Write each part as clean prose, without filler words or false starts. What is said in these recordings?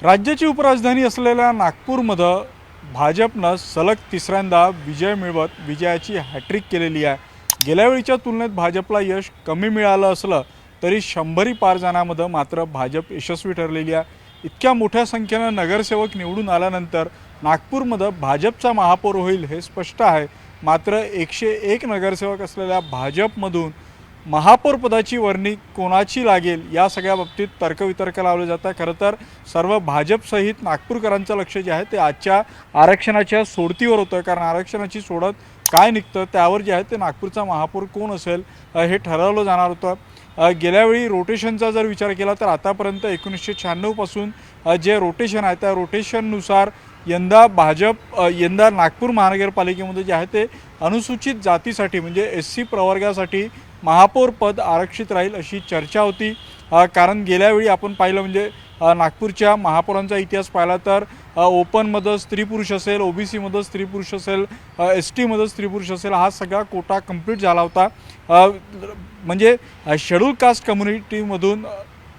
राज्याची उपराजधानी असलेल्या नागपूरमध्ये भाजपनं सलग तिसऱ्यांदा विजय मिळवत विजयाची हॅट्रिक केलेली आहे। गेल्या वेळीच्या तुलनेत भाजपला यश कमी मिळालं असलं तरी 100 पार जाण्यामध्ये मात्र भाजप यशस्वी ठरलेली आहे। इतक्या मोठ्या संख्येनं नगरसेवक निवडून आल्यानंतर नागपूरमध्ये भाजपचा महापौर होईल हे स्पष्ट आहे। मात्र 101 नगरसेवक असलेल्या भाजपमधून महापौर पदाची वर्णी कोणाची लागेल या सगळ्या बाबतीत तर्कवितर्क लावले जातात। खरं तर सर्व भाजपसहित नागपूरकरांचं लक्ष जे आहे ते आजच्या आरक्षणाच्या सोडतीवर होतं, कारण आरक्षणाची सोडत काय निघतं त्यावर जे आहे ते नागपूरचा महापौर कोण असेल हे ठरवलं जाणार होतं। गेल्यावेळी रोटेशनचा जर विचार केला तर आतापर्यंत 1996 पासून जे रोटेशन आहे त्या रोटेशननुसार यंदा नागपूर महानगरपालिकेमध्ये जे आहे ते अनुसूचित जातीसाठी म्हणजे SC प्रवर्गासाठी महापौर पद आरक्षित राहील अशी चर्चा होती। कारण गेल्यावेळी आपण पाहिलं म्हणजे नागपूरच्या महापौरांचा इतिहास पाहिला तर ओपनमध्ये स्त्री पुरुष असेल, OBC मध्ये स्त्री पुरुष असेल, ST मध्ये स्त्री पुरुष असेल, हा सगळा कोटा कंप्लीट झाला होता। म्हणजे शेड्यूल कास्ट कम्युनिटीमधून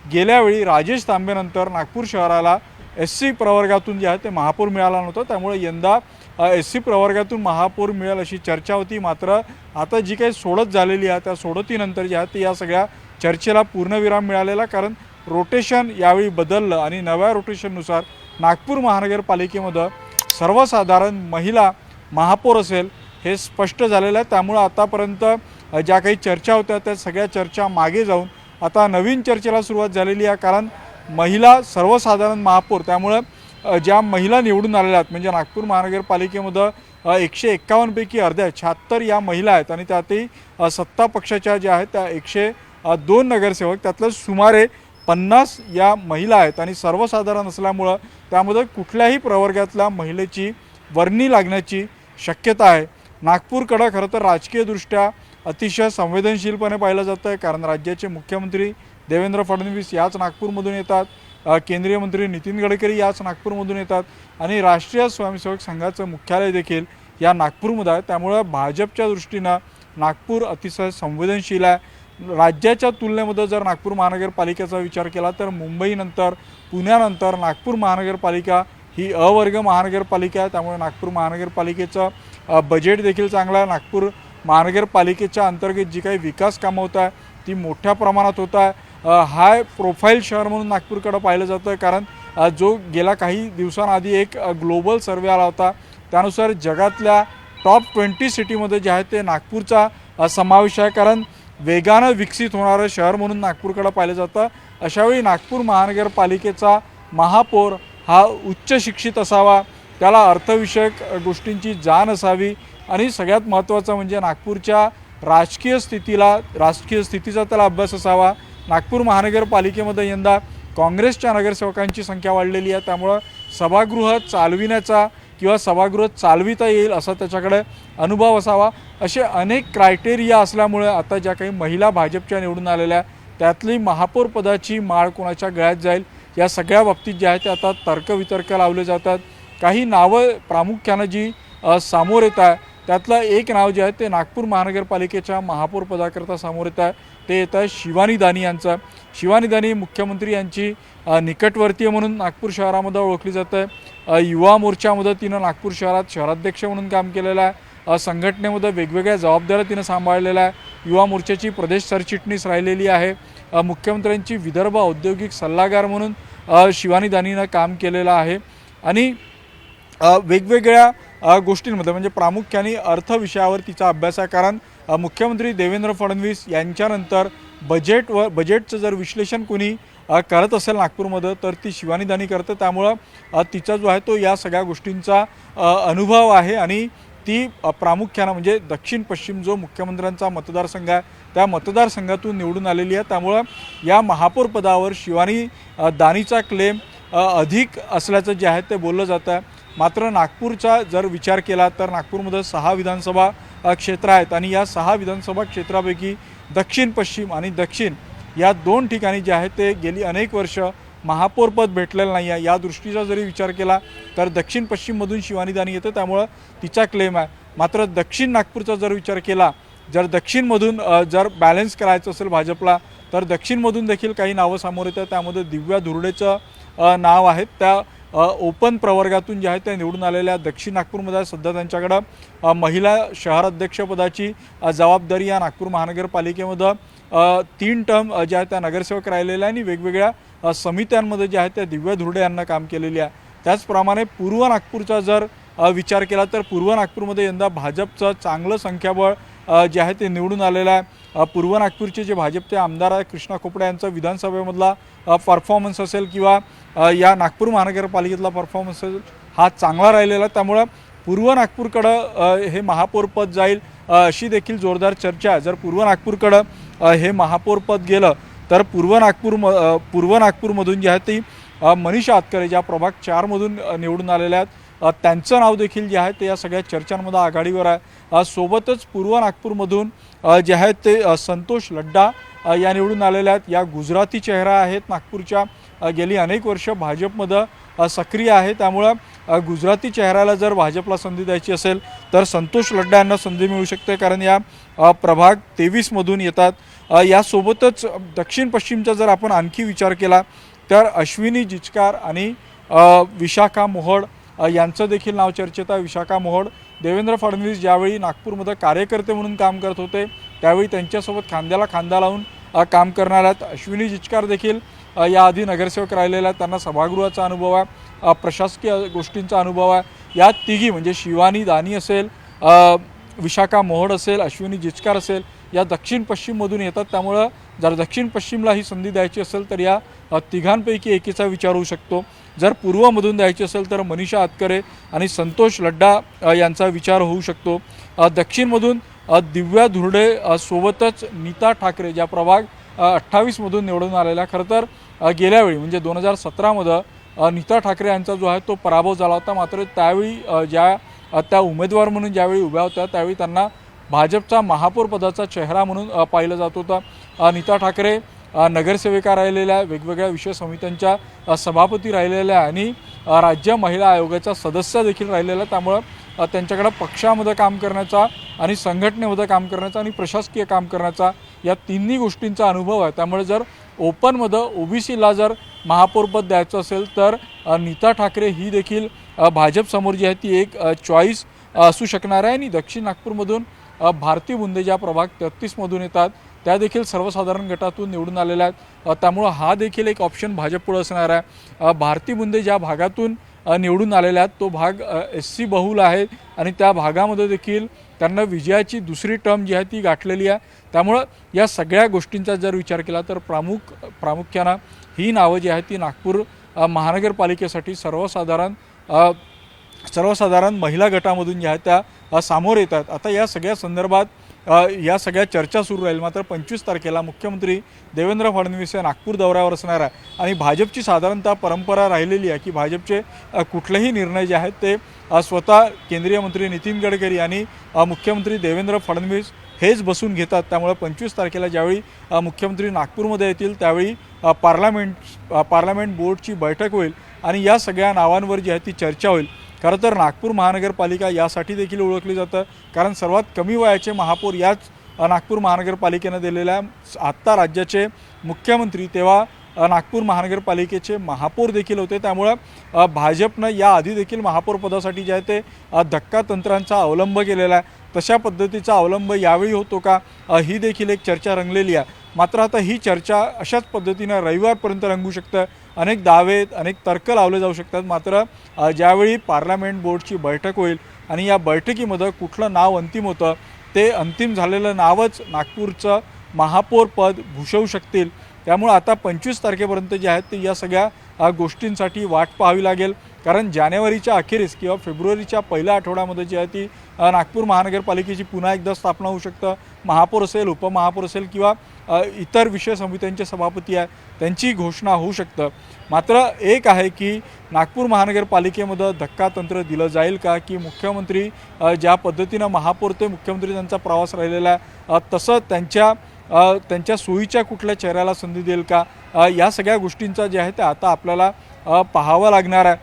गेल्यावेळी राजेश तांबेनंतर नागपूर शहराला SC प्रवर्गातून जे आहे ते महापौर मिळाला नव्हता, त्यामुळे यंदा SC प्रवर्गातून महापौर मिळेल अशी चर्चा होती। मात्र आता जी काही सोडत झालेली आहे त्या सोडतीनंतर जे आहे ते या सगळ्या चर्चेला पूर्णविराम मिळालेला, कारण रोटेशन यावेळी बदललं आणि नव्या रोटेशननुसार नागपूर महानगरपालिकेमध्ये सर्वसाधारण महिला महापौर असेल हे स्पष्ट झालेलं आहे। त्यामुळे आतापर्यंत ज्या काही चर्चा होत्या त्या सगळ्या चर्चा मागे जाऊन आता नवीन चर्चेला सुरुवात झालेली आहे। कारण महिला सर्वसाधारण महापौर, त्यामुळे ज्या महिला निवडून आलेल्या आहेत म्हणजे नागपूर महानगरपालिकेमध्ये 151 पैकी अर्ध्या 76 या महिला आहेत आणि त्यातही सत्ता पक्षाच्या ज्या आहेत त्या 102 नगरसेवक त्यातलं सुमारे 50 या महिला आहेत आणि सर्वसाधारण असल्यामुळं त्यामध्ये कुठल्याही प्रवर्गातल्या महिलेची वर्णी लागण्याची शक्यता आहे। नागपूरकडे खरं तर राजकीयदृष्ट्या अतिशय संवेदनशीलपणे पाहिलं जातं आहे, कारण राज्याचे मुख्यमंत्री देवेंद्र फडणवीस याच नागपूरमधून येतात, केंद्रीय मंत्री नितीन गडकरी याच नागपूरमधून येतात आणि राष्ट्रीय स्वयंसेवक संघाचं मुख्यालय देखील या नागपूरमध्ये आहे। त्यामुळे भाजपच्या दृष्टीनं नागपूर अतिशय संवेदनशील आहे। राज्याच्या तुलनेमध्ये जर नागपूर महानगरपालिकेचा विचार केला तर मुंबईनंतर पुण्यानंतर नागपूर महानगरपालिका ही अवर्ग महानगरपालिका आहे, त्यामुळे नागपूर महानगरपालिकेचं बजेट देखील चांगलं आहे। नागपूर महानगरपालिकेच्या अंतर्गत जी काही विकास कामं होत आहे ती मोठ्या प्रमाणात होत आहे। हाय प्रोफाईल शहर म्हणून नागपूरकडे पाहिलं जातं, कारण जो गेल्या काही दिवसांआधी एक ग्लोबल सर्वे आला होता त्यानुसार जगातल्या टॉप 20 सिटीमध्ये जे आहे ते नागपूरचा समावेश आहे, कारण वेगानं विकसित होणारं शहर म्हणून नागपूरकडे पाहिलं जातं। अशावेळी नागपूर महानगरपालिकेचा महापौर हा उच्च शिक्षित असावा, त्याला अर्थविषयक गोष्टींची जाण असावी आणि सगळ्यात महत्त्वाचं म्हणजे नागपूरच्या राजकीय स्थितीचा त्याला अभ्यास असावा। नागपूर महानगरपालिकेमध्ये यंदा काँग्रेसच्या नगरसेवकांची संख्या वाढलेली आहे, त्यामुळं सभागृह चालविण्याचा किंवा सभागृह चालविता येईल असा त्याच्याकडे अनुभव असावा। असे अनेक क्रायटेरिया असल्यामुळे आता ज्या काही महिला भाजपच्या निवडून आलेल्या त्यातली महापौर पदाची माळ कोणाच्या गळ्यात जाईल या सगळ्या बाबतीत जे आहे ते आता तर्कवितर्क लावले जातात। काही नावं प्रामुख्यानं जी समोर येत आहे त्यातलं एक नाव जे आहे ते नागपूर महानगरपालिकेच्या महापौर पदाकरता समोर येत आहे, ते येत आहे शिवानी दानी यांचं। शिवानी दानी मुख्यमंत्री यांची निकटवर्तीय म्हणून नागपूर शहरामध्ये ओळखली जाते। युवा मोर्चामध्ये तिनं नागपूर शहरात शहराध्यक्ष म्हणून काम केलेलं आहे। संघटनेमध्ये वेगवेगळ्या जबाबदाऱ्या तिनं सांभाळलेल्या आहे। युवा मोर्चाची प्रदेश सरचिटणीस राहिलेली आहे। मुख्यमंत्र्यांची विदर्भ औद्योगिक सल्लागार म्हणून शिवानी दानीनं काम केलेलं आहे आणि वेगवेगळ्या गोष्टींमध्ये म्हणजे प्रामुख्याने अर्थ विषयावर तिचा अभ्यास आहे, कारण मुख्यमंत्री देवेंद्र फडणवीस यांच्यानंतर बजेटचं जर विश्लेषण कोणी करत असेल नागपूरमध्ये तर ती शिवानी दानी करते। त्यामुळं तिचा जो आहे तो या सगळ्या गोष्टींचा अनुभव आहे आणि ती प्रामुख्यानं म्हणजे दक्षिण पश्चिम जो मुख्यमंत्र्यांचा मतदारसंघ आहे त्या मतदारसंघातून निवडून आलेली आहे। त्यामुळं या महापौर पदावर शिवानी दानीचा क्लेम अधिक असल्याचं जे आहे ते बोललं जातं आहे। मात्र नागपूरचा जर विचार केला तर नागपूरमध्ये 6 विधानसभा क्षेत्र आहेत आणि या 6 विधानसभा क्षेत्रापैकी दक्षिण पश्चिम आणि दक्षिण या 2 ठिकाणी जे आहे ते गेली अनेक वर्ष महापौर पद भेटलेलं नाही आहे। या दृष्टीचा जरी विचार केला तर दक्षिण पश्चिममधून शिवानी दानी येते, त्यामुळं तिचा क्लेम आहे। मात्र दक्षिण नागपूरचा जर विचार केला जर दक्षिणमधून जर बॅलन्स करायचं असेल भाजपला तर दक्षिणमधून देखील काही नावं समोर येतात। त्यामध्ये दिव्या धुर्डेचं नाव आहे। त्या ओपन प्रवर्गातून जे आहे त्या निवडून आलेल्या दक्षिण नागपूरमध्ये सध्या त्यांच्याकडं महिला शहर अध्यक्षपदाची जबाबदारी या नागपूर महानगरपालिकेमध्ये 3 टर्म ज्या आहेत त्या नगरसेवक राहिलेल्या आणि वेगवेगळ्या समित्यांमध्ये जे आहे त्या दिव्या धुर्डे यांना काम केलेली आहे। त्याचप्रमाणे पूर्व नागपूरचा जर विचार केला तर पूर्व नागपूरमध्ये यंदा भाजपचं चांगलं संख्याबळ जे आहे ते निवडून आलेलं आहे। पूर्व नागपूरचे जे भाजपचे आमदार आहे कृष्णा खोपडे यांचा विधानसभेमधला परफॉर्मन्स असेल किंवा या नागपूर महानगरपालिकेतला परफॉर्मन्स असेल हा चांगला राहिलेला, त्यामुळे पूर्व नागपूरकडं हे महापौरपद जाईल अशी देखील जोरदार चर्चा आहे। जर पूर्व नागपूरकडं हे महापौरपद गेलं तर पूर्व नागपूरमधून जे आहे ती मनीषा आतकरे ज्या प्रभाग 4 मधून निवडून आलेल्या आहेत त्यांचं नाव देखील जे आहे ते या सगळ्या चर्चांमध्ये आघाडीवर आहे। सोबतच पूर्व नागपूरमधून जे आहेत ते संतोष लड्डा या निवडून आलेल्या आहेत। या गुजराती चेहरा आहेत, नागपूरच्या गेली अनेक वर्ष भाजपमध्ये सक्रिय आहे, त्यामुळं गुजराती चेहऱ्याला जर भाजपला संधी द्यायची असेल तर संतोष लड्डा यांना संधी मिळू शकते, कारण या प्रभाग 23 मधून येतात। यासोबतच दक्षिण पश्चिमचा जर आपण आणखी विचार केला तर अश्विनी जिचकार आणि विशाखा मोहोड यांचं देखील नाव चर्चेत आहे। विशाखा मोहोड देवेंद्र फडणवीस ज्यावेळी नागपूरमध्ये कार्यकर्ते म्हणून काम करत होते त्यावेळी त्यांच्यासोबत खांद्याला खांदा लावून काम करणार आहेत। अश्विनी जिचकार देखील याआधी नगरसेवक राहिलेला आहेत, त्यांना सभागृहाचा अनुभव आहे, प्रशासकीय गोष्टींचा अनुभव आहे। या तिघी म्हणजे शिवानी दानी असेल, विशाखा मोहोड असेल, अश्विनी जिचकार असेल, या दक्षिण पश्चिममधून येतात, त्यामुळं जर दक्षिण पश्चिमला ही संधी द्यायची असेल तर या तिघांपैकी एकीचा विचार होऊ शकतो। जर पूर्वमधून द्यायची असेल तर मनीषा आतकरे आणि संतोष लड्डा यांचा विचार होऊ शकतो। दक्षिणमधून दिव्या धुर्डे सोबतच नीता ठाकरे ज्या प्रभाग 28 मधून निवडून आलेल्या, खरं तर गेल्यावेळी म्हणजे 2017मध्ये नीता ठाकरे यांचा जो आहे तो पराभव झाला होता, मात्र त्यावेळी त्या उमेदवार म्हणून ज्यावेळी उभ्या होत्या त्यावेळी त्यांना भाजपचा महापौर पदाचा चेहरा म्हणून पाहिलं जात होतं। नीता ठाकरे नगरसेविका राहिलेल्या, वेगवेगळ्या विषय समित्यांच्या सभापती राहिलेल्या आणि राज्य महिला आयोगाच्या सदस्य देखील राहिलेल्या, त्यामुळं त्यांच्याकडे पक्षामध्ये काम करण्याचा आणि संघटनेमध्ये काम करण्याचा आणि प्रशासकीय काम करण्याचा या तिन्ही गोष्टींचा अनुभव आहे। त्यामुळे जर ओपनमध्ये ओबीसीला जर महापौरपद द्यायचं असेल तर नीता ठाकरे ही देखील भाजपसमोर जी आहे ती एक चॉईस असू शकणार आहे। आणि दक्षिण नागपूरमधून भारती बुंदे ज्या प्रभाग 33 मधून येतात त्या देखील सर्वसाधारण गटातून निवडून आलेल्या आहेत, त्यामुळे हा देखील एक ऑप्शन भाजपपुढे असणार आहे। भारती बुंदे ज्या भागातून निवडून आलेल्या आहेत तो भाग SC बहुल आहे आणि त्या भागामध्ये देखील त्यांना विजयाची दुसरी टर्म जी आहे ती गाठलेली आहे। त्यामुळं या सगळ्या गोष्टींचा जर विचार केला तर प्रामुख्यानं ही नावं जी आहेत ती नागपूर महानगरपालिकेसाठी सर्वसाधारण महिला गटामधून ज्या आहेत त्या सामोर येतात। आता या सगळ्या संदर्भात या सगळ्या चर्चा सुरू राहील, मात्र 25 तारखेला मुख्यमंत्री देवेंद्र फडणवीस हे नागपूर दौऱ्यावर असणार आहे आणि भाजपची साधारणतः परंपरा राहिलेली आहे की भाजपचे कुठलेही निर्णय जे आहेत ते स्वतः केंद्रीय मंत्री नितीन गडकरी आणि मुख्यमंत्री देवेंद्र फडणवीस हेच बसून घेतात। त्यामुळे 25 तारखेला ज्यावेळी मुख्यमंत्री नागपूरमध्ये येतील त्यावेळी पार्लमेंट बोर्डची बैठक होईल आणि या सगळ्या नावांवर जी आहे ती चर्चा होईल। खरं तर नागपूर महानगरपालिका यासाठी देखील ओळखली जातं कारण सर्वात कमी वयाचे महापौर याच नागपूर महानगरपालिकेनं दिलेल्या आत्ता राज्याचे मुख्यमंत्री तेव्हा नागपूर महानगरपालिकेचे महापौर देखील होते, त्यामुळं भाजपनं याआधी देखील महापौर पदासाठी जे आहे ते धक्कातंत्रांचा अवलंब केलेला आहे। तशा पद्धतीचा अवलंब यावेळी होतो का ही देखील एक चर्चा रंगलेली आहे। मात्र आता ही चर्चा अशाच पद्धतीनं रविवारपर्यंत रंगू शकतं, अनेक दावे अनेक तर्क लावले जाऊ शकतात। मात्र ज्यावेळी पार्लमेंट बोर्डची बैठक होईल आणि या बैठकीमध्ये कुठलं नाव अंतिम होतं ते अंतिम झालेलं नावच नागपूरचं महापौर पद भूषवू शकतील। त्यामुळे आता 25 तारखेपर्यंत जे आहेत ते या सगळ्या गोष्टींसाठी वाट पाहावी लागेल, कारण जानेवारीच्या अखेरीस किंवा फेब्रुवारीच्या पहिल्या आठवड्यामध्ये जी आहे ती नागपूर महानगरपालिकेची पुन्हा एकदा स्थापना होऊ शकतं। महापौर असेल, उपमहापौर असेल किंवा इतर विषय समित्यांचे सभापती आहे त्यांची घोषणा होऊ शकतं। मात्र एक आहे की नागपूर महानगरपालिकेमध्ये धक्कातंत्र दिलं जाईल का, की मुख्यमंत्री ज्या पद्धतीनं महापौर ते मुख्यमंत्री त्यांचा प्रवास राहिलेला आहे तसं त्यांच्या सोयीच्या कुठल्या चेहऱ्याला संधी देईल का, या सगळ्या गोष्टींचा जे आहे ते आता आपल्याला पाहावं लागणार आहे।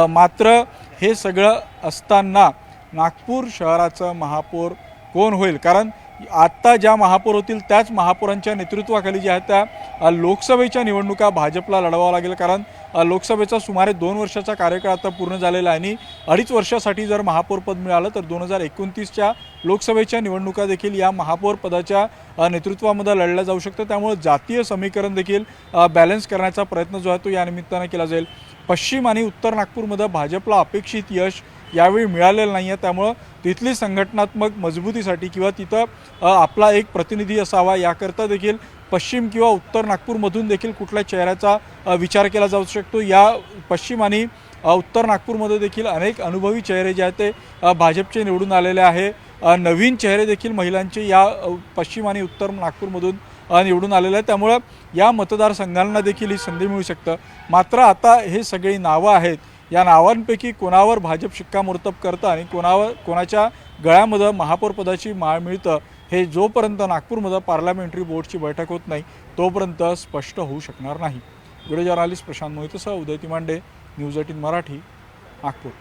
मात्र हे सगळं असताना नागपूर शहराचं महापौर कोण होईल, कारण आत्ता ज्या महापौर होतील त्याच महापौरांच्या नेतृत्वाखाली ज्या आहेत त्या लोकसभेच्या निवडणुका भाजपला लढवावं लागेल, कारण लोकसभेचा सुमारे 2 वर्षाचा कार्यकाळ आता पूर्ण झालेला आहे आणि 2.5 वर्षासाठी जर महापौरपद मिळालं तर 2029च्या लोकसभेच्या निवडणुका देखील या महापौर पदाच्या नेतृत्वामध्ये लढल्या जाऊ शकतं। त्यामुळे जातीय समीकरण देखील बॅलन्स करण्याचा प्रयत्न जो आहे तो या निमित्तानं केला जाईल। पश्चिम आणि उत्तर नागपूरमध्ये भाजपला अपेक्षित यश यावेळी मिळालेलं नाही आहे, त्यामुळं तिथली संघटनात्मक मजबूतीसाठी किंवा तिथं आपला एक प्रतिनिधी असावा याकरता देखील पश्चिम किंवा उत्तर नागपूरमधून देखील कुठल्या चेहऱ्याचा विचार केला जाऊ शकतो। या पश्चिम आणि उत्तर नागपूरमध्ये देखील अनेक अनुभवी चेहरे जे आहेत ते भाजपचे निवडून आलेले आहे। नवीन चेहरे देखील महिलांचे या पश्चिम आणि उत्तर नागपूरमधून निवडून आलेले आहे, त्यामुळं या मतदारसंघांना देखील ही संधी मिळू शकतं। मात्र आता हे सगळी नावं आहेत, या नावांपैकी कोणावर भाजप शिक्कामोर्तब करतं आणि कोणाच्या गळ्यामध्ये महापौरपदाची माळ मिळतं हे जोपर्यंत नागपूरमध्ये पार्लमेंटरी बोर्डची बैठक होत नाही तोपर्यंत स्पष्ट होऊ शकणार नाही। व्हिडिओ जर्नलिस्ट प्रशांत मोहितेसह उदय तिमांडे, न्यूज 18 मराठी, नागपूर।